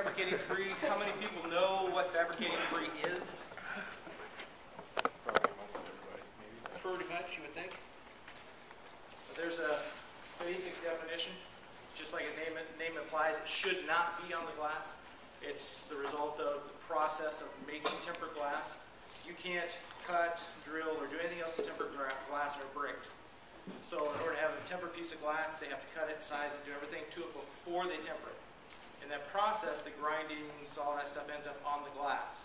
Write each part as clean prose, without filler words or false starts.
fabricating debris. How many people know what fabricating debris is? Probably most everybody, maybe. Pretty much, you would think. But there's a basic definition. Just like the name implies, it should not be on the glass. It's the result of the process of making tempered glass. You can't cut, drill, or do anything else to tempered glass or bricks. So in order to have a tempered piece of glass, they have to cut it, size it, do everything to it before they temper it. In that process, the grindings, all that stuff ends up on the glass.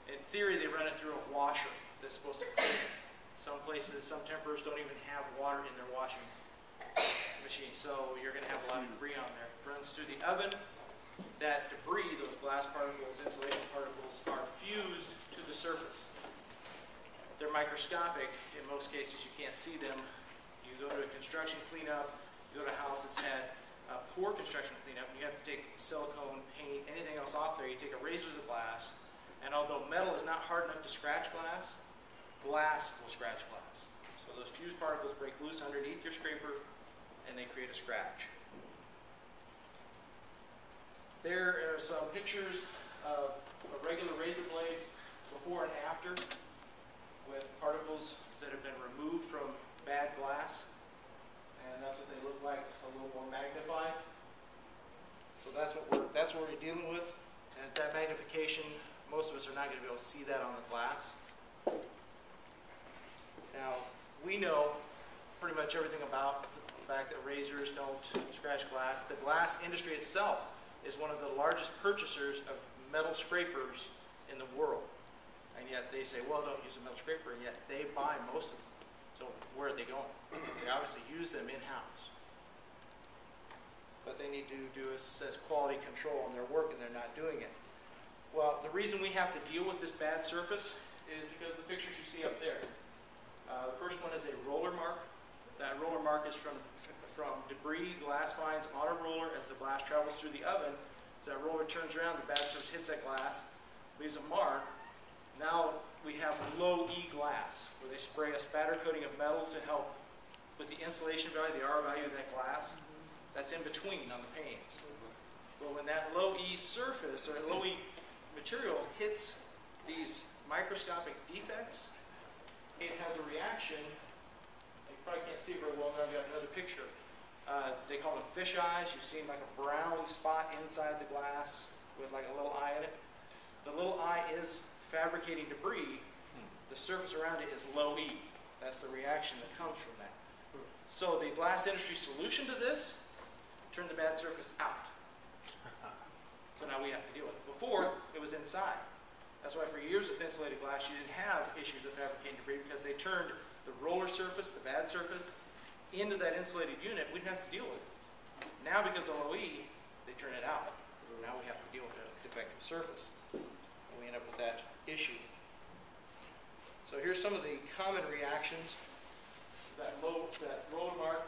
In theory, they run it through a washer that's supposed to clean it. Some places, some temperers don't even have water in their washing machine, so you're going to have a lot of debris on there. It runs through the oven. That debris, those glass particles, insulation particles, are fused to the surface. They're microscopic. In most cases, you can't see them. You go to a construction cleanup, you go to a house that's had poor construction cleanup, and you have to take silicone, paint, anything else off there. You take a razor to the glass, and although metal is not hard enough to scratch glass, glass will scratch glass. So those fused particles break loose underneath your scraper, and they create a scratch. There are some pictures of a regular razor blade before and after with particles that have been removed from bad glass. And that's what they look like a little more magnified. So that's what we're dealing with. And at that magnification, most of us are not going to be able to see that on the glass. Now, we know pretty much everything about the fact that razors don't scratch glass. The glass industry itself is one of the largest purchasers of metal scrapers in the world. And yet they say, well, don't use a metal scraper, and yet they buy most of them. So where are they going? They obviously use them in-house. But they need to do as quality control on their work, and they're not doing it. Well, the reason we have to deal with this bad surface is because the pictures you see up there. The first one is a roller mark. That roller mark is from debris, glass fines on a roller as the glass travels through the oven. As that roller turns around, the bad surface hits that glass, leaves a mark. Now we have low E glass, where they spray a spatter coating of metal to help with the insulation value, the R value of that glass. That's in between on the panes. But when that low E surface, or low E material hits these microscopic defects, it has a reaction. You probably can't see very well, now I've got another picture. They call them fish eyes. You've seen like a brown spot inside the glass with like a little eye in it. The little eye is fabricating debris. The surface around it is low E. That's the reaction that comes from that. So the glass industry solution to this, turn the bad surface out. So now we have to deal with it. Before, it was inside. That's why for years with insulated glass, you didn't have issues with fabricating debris, because they turned the roller surface, the bad surface, into that insulated unit. We didn't have to deal with it. Now, because of low E, they turn it out. Now we have to deal with the defective surface. And we end up with that issue. So here's some of the common reactions. That roller mark,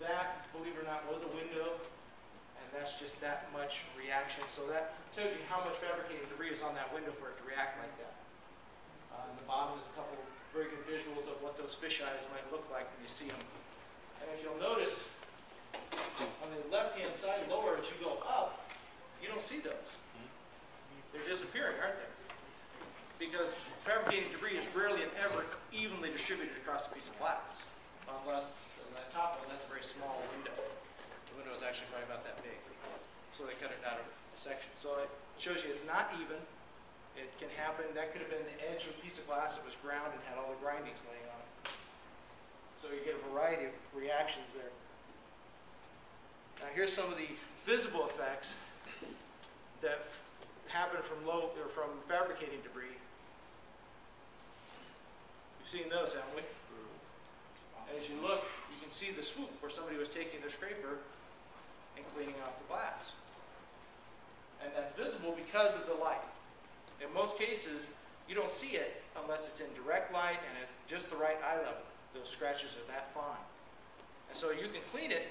that, believe it or not, was a window. And that's just that much reaction. So that tells you how much fabricated debris is on that window for it to react like that. On the bottom is a couple very good visuals of what those fish eyes might look like when you see them. And if you'll notice, on the left-hand side lower, as you go up, you don't see those. They're disappearing, aren't they? Because fabricating debris is rarely and ever evenly distributed across a piece of glass. Unless, in that top one, that's a very small window. The window is actually probably about that big. So they cut it out of a section. So it shows you it's not even. It can happen. That could have been the edge of a piece of glass that was ground and had all the grindings laying on it. So you get a variety of reactions there. Now here's some of the visible effects that happen from fabricating debris. We've seen those, haven't we? As you look, you can see the swoop where somebody was taking their scraper and cleaning off the glass. And that's visible because of the light. In most cases, you don't see it unless it's in direct light and at just the right eye level. Those scratches are that fine. And so you can clean it,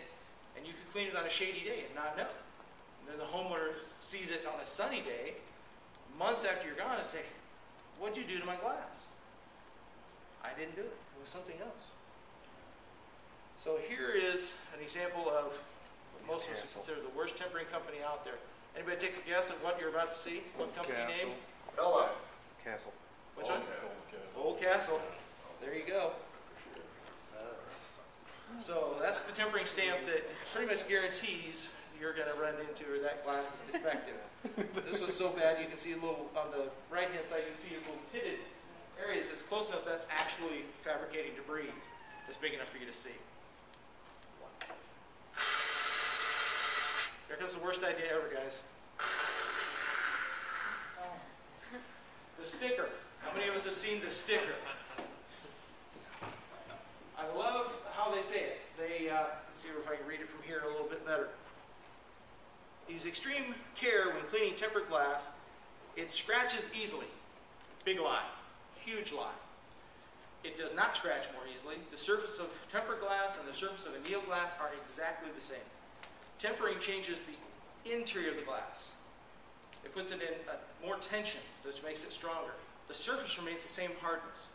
and you can clean it on a shady day and not know. And then the homeowner sees it on a sunny day, months after you're gone, and say, what'd you do to my glass? I didn't do it. It was something else. So here is an example of what most of us would consider the worst tempering company out there. Anybody take a guess at what you're about to see? What company Castle. name? Bella. Castle. Which one? Castle. Old Castle. There you go. So that's the tempering stamp that pretty much guarantees you're going to run into or that glass is defective. This one's so bad you can see a little, on the right hand side you can see a little pitted areas that's close enough that's actually fabricating debris that's big enough for you to see. Here comes the worst idea ever, guys. The sticker. How many of us have seen the sticker? I love how they say it. They, let's see if I can read it from here a little bit better. Use extreme care when cleaning tempered glass. It scratches easily. Big lie. Huge lie. It does not scratch more easily. The surface of tempered glass and the surface of anneal glass are exactly the same. Tempering changes the interior of the glass. It puts it in more tension, which makes it stronger. The surface remains the same hardness.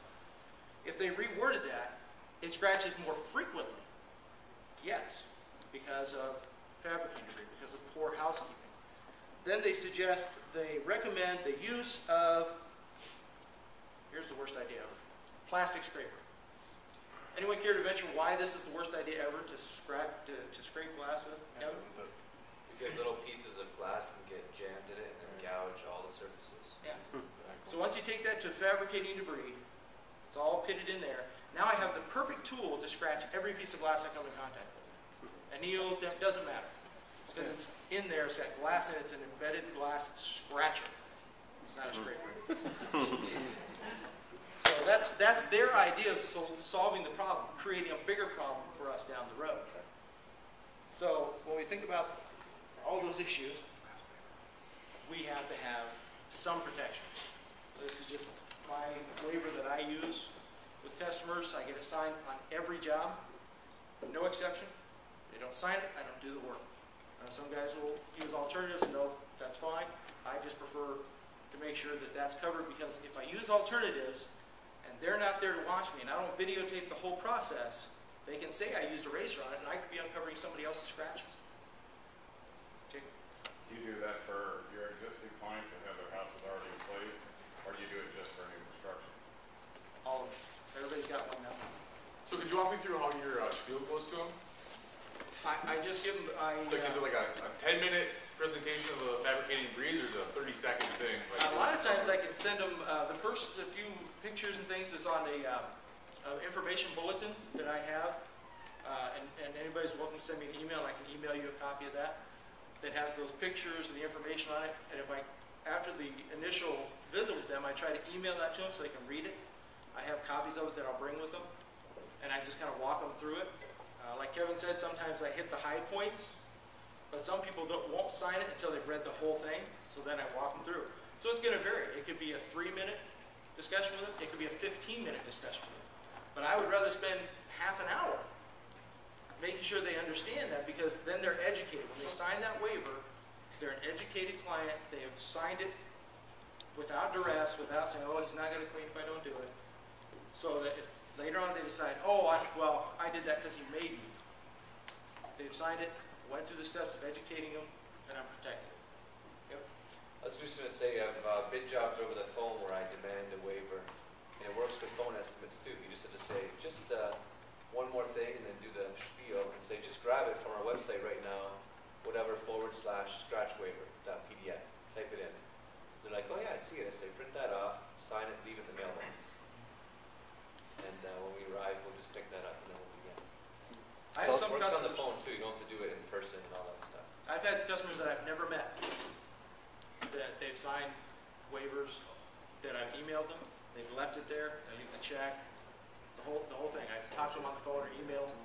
If they reworded that, it scratches more frequently. Yes, because of fabricating debris, because of poor housekeeping. Then they recommend the use of, here's the worst idea ever, plastic scraper. Anyone care to venture why this is the worst idea ever to scrape glass with? Kevin? Because little pieces of glass can get jammed in it and then gouge all the surfaces. Yeah. So once you take that to fabricating debris, it's all pitted in there. Now I have the perfect tool to scratch every piece of glass I come in contact with. Anneal, doesn't matter. Because it's in there, it's got glass in it, it's an embedded glass scratcher. It's not a scraper. So that's their idea of solving the problem, creating a bigger problem for us down the road. So when we think about all those issues, we have to have some protection. This is just my waiver that I use with customers. I get it signed on every job, no exception. They don't sign it, I don't do the work. Some guys will use alternatives, no, that's fine. I just prefer to make sure that that's covered, because if I use alternatives and they're not there to watch me and I don't videotape the whole process, they can say I used a razor on it and I could be uncovering somebody else's scratches. Jake? Do you do that for your existing clients that have their houses already in place, or do you do it just for new construction? All of them. Everybody's got one now. So could you walk me through how your spiel goes to them? I just give them, Like, is it like a 10-minute presentation of the fabricating debris, or is it a 30-second thing? Like, a lot of times I can send them, the first few pictures and things is on a information bulletin that I have, and anybody's welcome to send me an email, and I can email you a copy of that has those pictures and the information on it. And if after the initial visit with them, I try to email that to them so they can read it. I have copies of it that I'll bring with them, and I just kind of walk them through it. Like Kevin said, sometimes I hit the high points, but some people won't sign it until they've read the whole thing, so then I walk them through. So it's going to vary. It could be a 3-minute discussion with them. It could be a 15-minute discussion with them. But I would rather spend half an hour making sure they understand that, because then they're educated. When they sign that waiver, they're an educated client. They have signed it without duress, without saying, oh, he's not going to clean if I don't do it. So that if later on they decide, oh, I did that because he made me. They've signed it, went through the steps of educating them, and I'm protected. Yep. I was just going to say, I have bid jobs over the phone where I demand a waiver, and it works with phone estimates too. You just have to say, just one more thing, and then do the spiel, and say, just grab it from our website right now, whatever /scratch waiver.pdf. Type it in. They're like, oh yeah, I see it. I say, print that off, sign it, leave it in the mailbox. And when we arrive, we'll just pick that up and then we'll begin. I have some It works on the customers, phone too. You don't have to do it in person and all that stuff. I've had customers that I've never met that they've signed waivers that I've emailed them. They've left it there. They leave the check. The whole thing. I've talked to them on the phone or emailed them.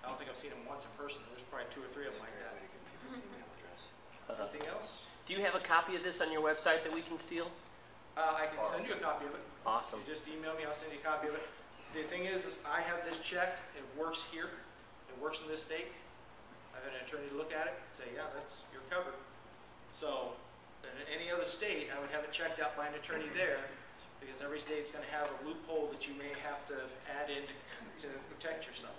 I don't think I've seen them once in person. There's probably 2 or 3 of them like that. Anything else? Do you have a copy of this on your website that we can steal? I can send you a copy of it. Awesome. You just email me, I'll send you a copy of it. The thing is I have this checked, it works here, it works in this state. I've had an attorney look at it and say, yeah, you're covered. So, in any other state, I would have it checked out by an attorney there, because every state's going to have a loophole that you may have to add in to protect yourself.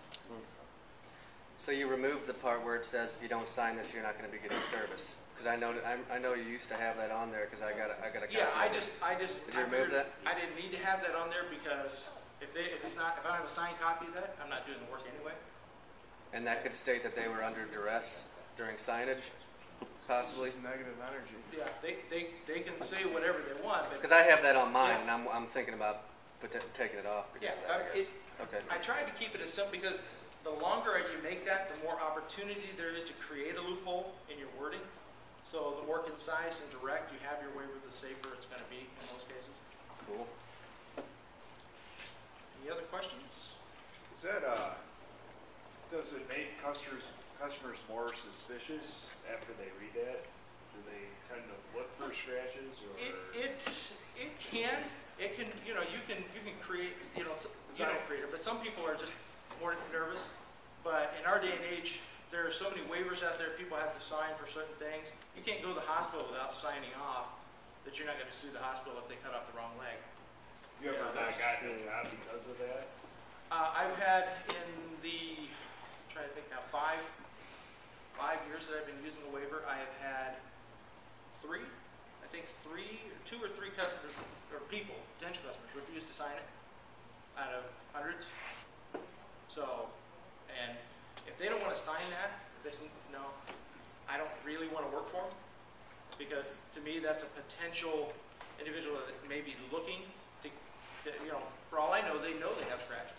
So you removed the part where it says if you don't sign this, you're not going to be getting service. Because I know you used to have that on there because I got a copy. Yeah, I of it. just. Did you remove that? I didn't need to have that on there because if I don't have a signed copy of that, I'm not doing the work anyway. And that could state that they were under duress during signage, possibly. Negative energy. Yeah, they can say whatever they want, but. Because I have that on mine, Yeah. and I'm thinking about taking it off because Yeah, of that. I guess. Okay. I tried to keep it as simple because the longer you make that, the more opportunity there is to create a loophole in your wording. So the more concise and direct you have your waiver, the safer it's going to be in most cases. Cool. Any other questions? Is that does it make customers more suspicious after they read that? Do they tend to look for scratches or? It can you can create you don't create it, but some people are just more nervous. But in our day and age, there are so many waivers out there. People have to sign for certain things. You can't go to the hospital without signing off that you're not going to sue the hospital if they cut off the wrong leg. You ever Yeah, not gotten a job because of that? I've had in the, I'm trying to think now, five years that I've been using a waiver, I have had two or three customers, or people, potential customers, refuse to sign it out of hundreds. So, and if they don't want to sign that, if they say, no, I don't really want to work for them, because to me that's a potential individual that may be looking to for all I know, they have scratches.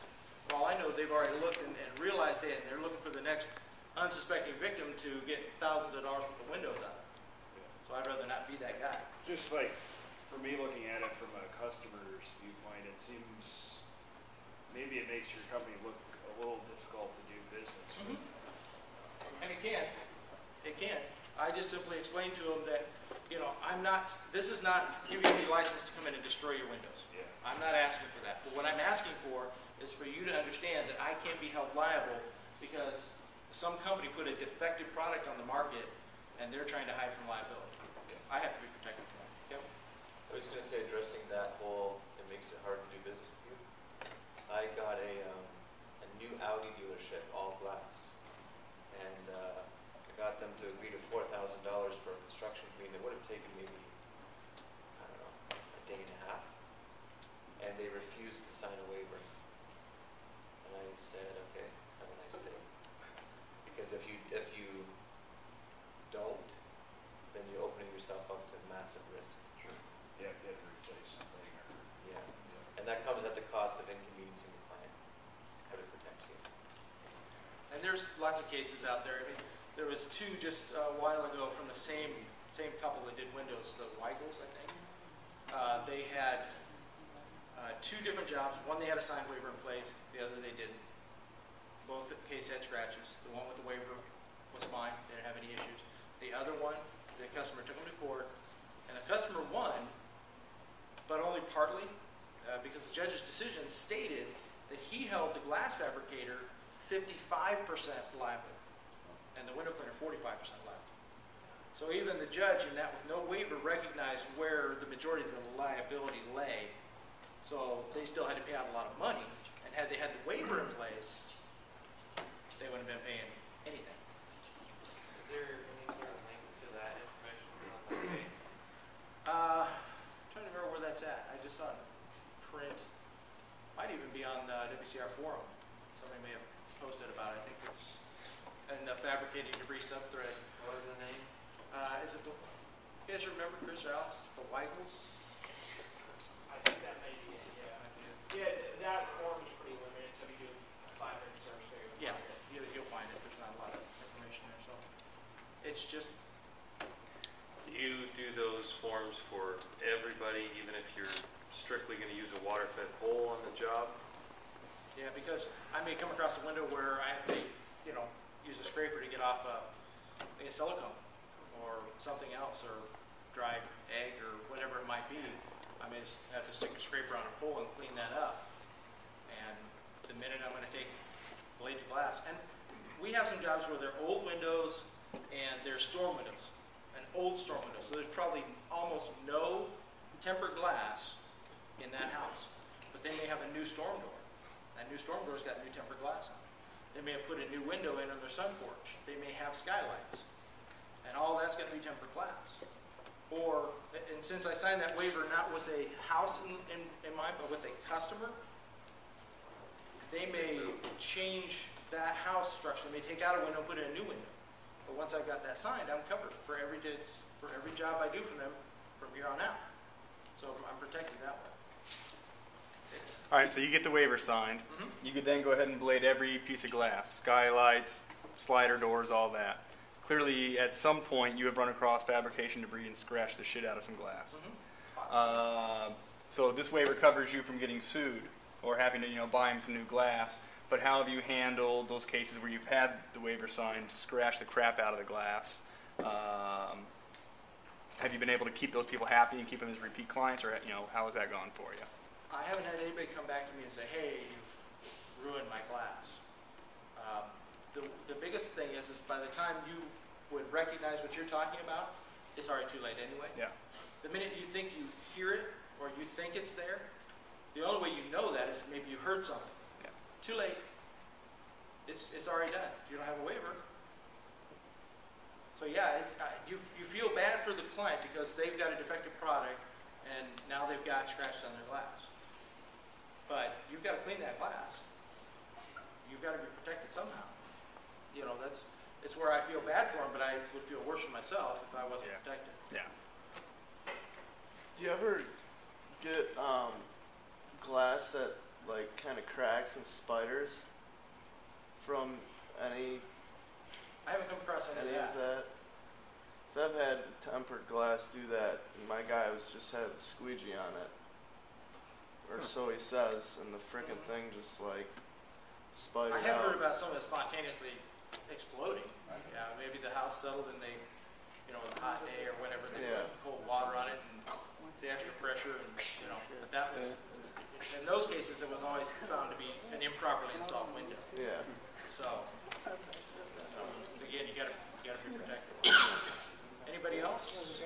For all I know, they've already looked and realized it, and they're looking for the next unsuspecting victim to get thousands of dollars worth of windows out of it. So I'd rather not be that guy. Just like, for me looking at it from a customer's viewpoint, it seems, maybe it makes your company look a little difficult to do business with. And it can. I just simply explained to them that, this is not giving me license to come in and destroy your windows. Yeah. I'm not asking for that. But what I'm asking for is for you to understand that I can't be held liable because some company put a defective product on the market and they're trying to hide from liability. I have to be protected from that. Yep. I was going to say, addressing that whole, it makes it hard to do business with you. I got a new Audi dealership, all glass, and I got them to agree to $4,000 for a construction fee. It would have taken maybe, I don't know, a day and a half, and they refused to sign a waiver. And I said, okay, have a nice day. Because if you don't, then you're opening yourself up to massive risk. Sure. You have to replace something or. Yeah. And that comes at the cost of inconveniencing the client, but it protects you. And there's lots of cases out there. I mean, there was two just a while ago from the same couple that did windows, the Weigels, I think. They had two different jobs. One they had a signed waiver in place, the other they didn't. Both cases had scratches. The one with the waiver was fine, didn't have any issues. The other one, the customer took them to court, and the customer won, but only partly, because the judge's decision stated that he held the glass fabricator 55% liable, and the window cleaner 45% liable. So even the judge in that with no waiver recognized where the majority of the liability lay. So they still had to pay out a lot of money, and had they had the waiver in place, they wouldn't have been paying anything. Is there any sort of link to that information on the page? I'm trying to remember where that's at. I just saw it in print. Might even be on the WCR forum. Somebody may have posted about it. I think it's in the Fabricating debris subthread. What was the name? Is it the, you guys remember, Chris or Alex? It's the Weigels? I think that may be it, yeah. Yeah, that form is pretty limited, so you do a 5-minute search there. Yeah, you'll find it. There's not a lot of information there, so. It's just, You do those forms for everybody, even if you're strictly going to use a water-fed pole on the job? yeah, because I may come across a window where I have to, use a scraper to get off a silicone or something else, or dried egg or whatever it might be. I may just have to stick a scraper on a pole and clean that up. And the minute I'm going to take blade to glass, and we have some jobs where they're old windows and they're storm windows, an old storm window. So there's probably almost no tempered glass in that house, but they may have a new storm door. That new storm door's got new tempered glass on it. They may have put a new window in on their sun porch. They may have skylights. And all that's gonna be tempered glass. Or, and since I signed that waiver not with a house in mind, but with a customer, they may change that house structure. They may take out a window and put in a new window. But once I've got that signed, I'm covered for every job I do for them from here on out. So I'm protected that way. All right, so you get the waiver signed. You could then go ahead and blade every piece of glass, skylights, slider doors, all that. Clearly, at some point, you have run across fabrication debris and scratched the shit out of some glass. So this waiver covers you from getting sued or having to, buy him some new glass. But how have you handled those cases where you've had the waiver signed, scratched the crap out of the glass? Have you been able to keep those people happy and keep them as repeat clients, or how has that gone for you? I haven't had anybody come back to me and say, hey, you've ruined my glass. The biggest thing is by the time you would recognize what you're talking about, it's already too late anyway. Yeah. The minute you think you hear it or you think it's there, the only way you know that is maybe you heard something. Yeah. Too late. It's already done. You don't have a waiver. So yeah, you feel bad for the client because they've got a defective product and now they've got scratches on their glass. But you've got to clean that glass. You've got to be protected somehow. It's where I feel bad for them, but I would feel worse for myself if I wasn't protected. Yeah. Do you ever get glass that like kind of cracks and spiders from any I haven't come across any of that? So I've had tempered glass do that, and my guy just had the squeegee on it, or so he says, and the frickin' thing just like spidered I have out. heard about some of it spontaneously exploding. Yeah, maybe the house settled and they, it was a hot day or whatever, they put cold water on it and the extra pressure and, but that was, in those cases, it was always found to be an improperly installed window. Yeah. So again, you gotta be protected. Anybody else?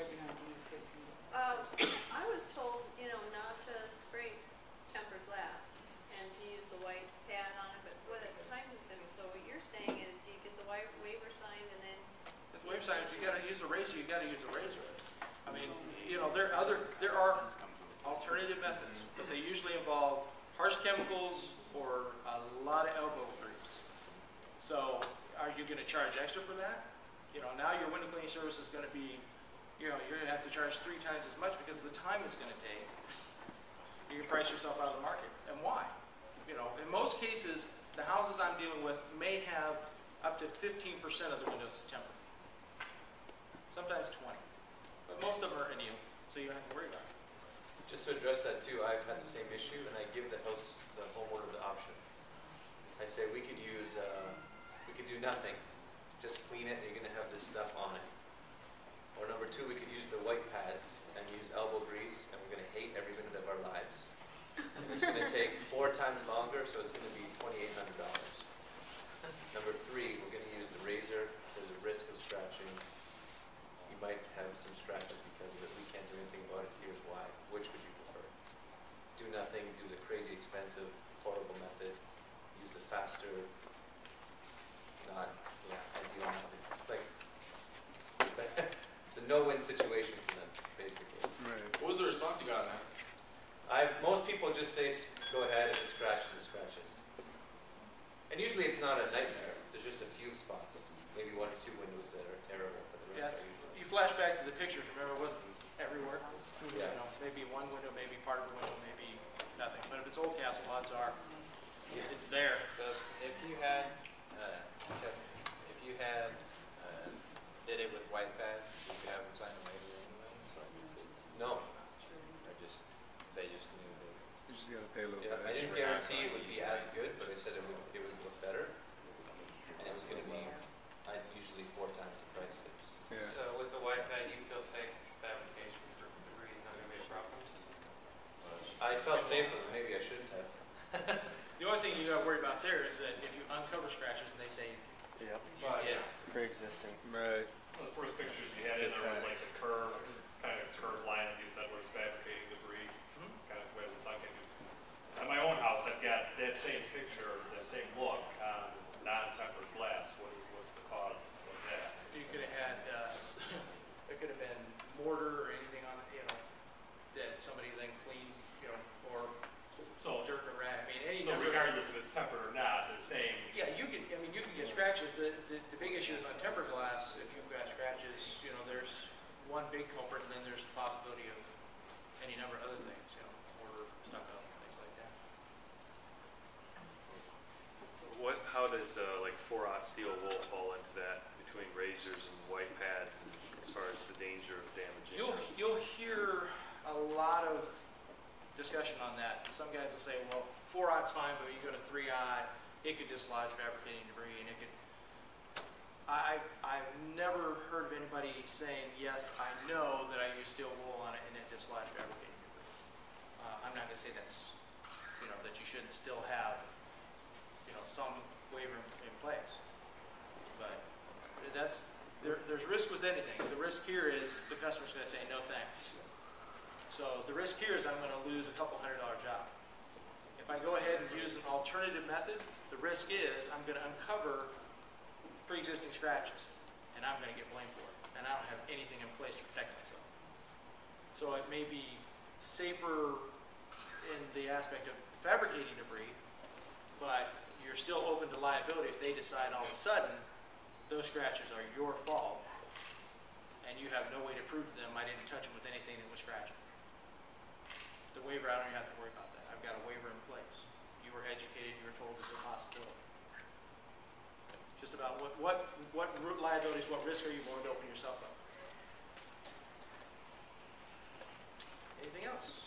I was told, not to scrape tempered glass and to use the white pad on it, but what it's time consuming. So what you're saying is you get the white waiver signed and then. With the waiver signed, you gotta use a razor, you gotta use a razor. I mean, there are alternative methods, but they usually involve harsh chemicals or a lot of elbow grease. So are you gonna charge extra for that? Now your window cleaning service is gonna be, you're gonna have to charge 3 times as much because of the time it's gonna take. You can price yourself out of the market. And why? In most cases, the houses I'm dealing with may have up to 15% of the windows tempered. Sometimes 20. But most of them are new, so you don't have to worry about it. Just to address that too, I've had the same issue, and I give the homeowner the option. I say we could do nothing, just clean it, and you're gonna have this stuff on it. Or number 2, we could use the white pads and use elbow grease, and we're gonna hate every minute of our lives. And it's gonna take 4 times longer, so it's gonna be $2,800. Number 3, we're gonna use the razor. There's a risk of scratching. You might have some scratches because of it. We can't do anything about it. Here's why. Which would you prefer? Do nothing, do the crazy expensive, horrible method, use the faster, not, ideal method. It's like, it's a no-win situation for them, basically. Right. What was the response you got on that? Most people just say, go ahead, if it scratches, it scratches. And usually it's not a nightmare. There's just a few spots, maybe 1 or 2 windows that are terrible, but the rest are usually. You flash back to the pictures, remember, it wasn't everywhere. Yeah. Maybe one window, maybe part of the window, maybe nothing. But if it's old castle, odds are it's there. So if you had, did it with white pads, would you have them sign a waiver anyways? No. They just knew that. You just gotta pay a little Yeah, bit I didn't extra. guarantee it would be as good, but I said it would look better. And it was gonna be, usually 4 times the price. Yeah. So with the white pad, you feel safe fabrication debris is not going to be a problem? I felt safer, but maybe I shouldn't have. The only thing you got to worry about there is that if you uncover scratches and they say, Yep. Pre-existing. Right. One of the first pictures you had in there was like a curved line that you said was fabricating debris, kind of as the sun came. At my own house, I've got that same picture, that same look on non-tempered glass, what's the cause of that? You could have had, it could have been mortar or anything on, that somebody then cleaned, or So, dirt or rat. I mean, any so number. regardless if it's tempered or not, the same, Yeah, you can get scratches. The big issue is on tempered glass, if you've got scratches, there's one big culprit, and then there's the possibility of any number of other things, mortar, stucco, things like that. How does like 4/0 steel wool fall into that between razors and white pads as far as the danger of damaging? You'll hear a lot of discussion on that. Some guys will say, well, 4/0's fine, but you go to 3/0, it could dislodge fabricating debris, and it could. I've never heard of anybody saying, yes, I know that I use steel wool on it and it dislodged fabricating debris. I'm not going to say that's, that you shouldn't still have, some waiver in place. But there's risk with anything. The risk here is the customer's going to say, no thanks. So the risk here is I'm going to lose a couple $100 job. If I go ahead and use an alternative method, the risk is I'm going to uncover pre-existing scratches, and I'm going to get blamed for it. And I don't have anything in place to protect myself. So it may be safer in the aspect of fabricating debris, but you're still open to liability if they decide all of a sudden those scratches are your fault, and you have no way to prove to them I didn't touch them with anything that was scratching. The waiver, I don't even have to worry about that. I've got a waiver in place. You were educated, you were told it's a possibility. Just about what liabilities, what risk are you willing to open yourself up? Anything else?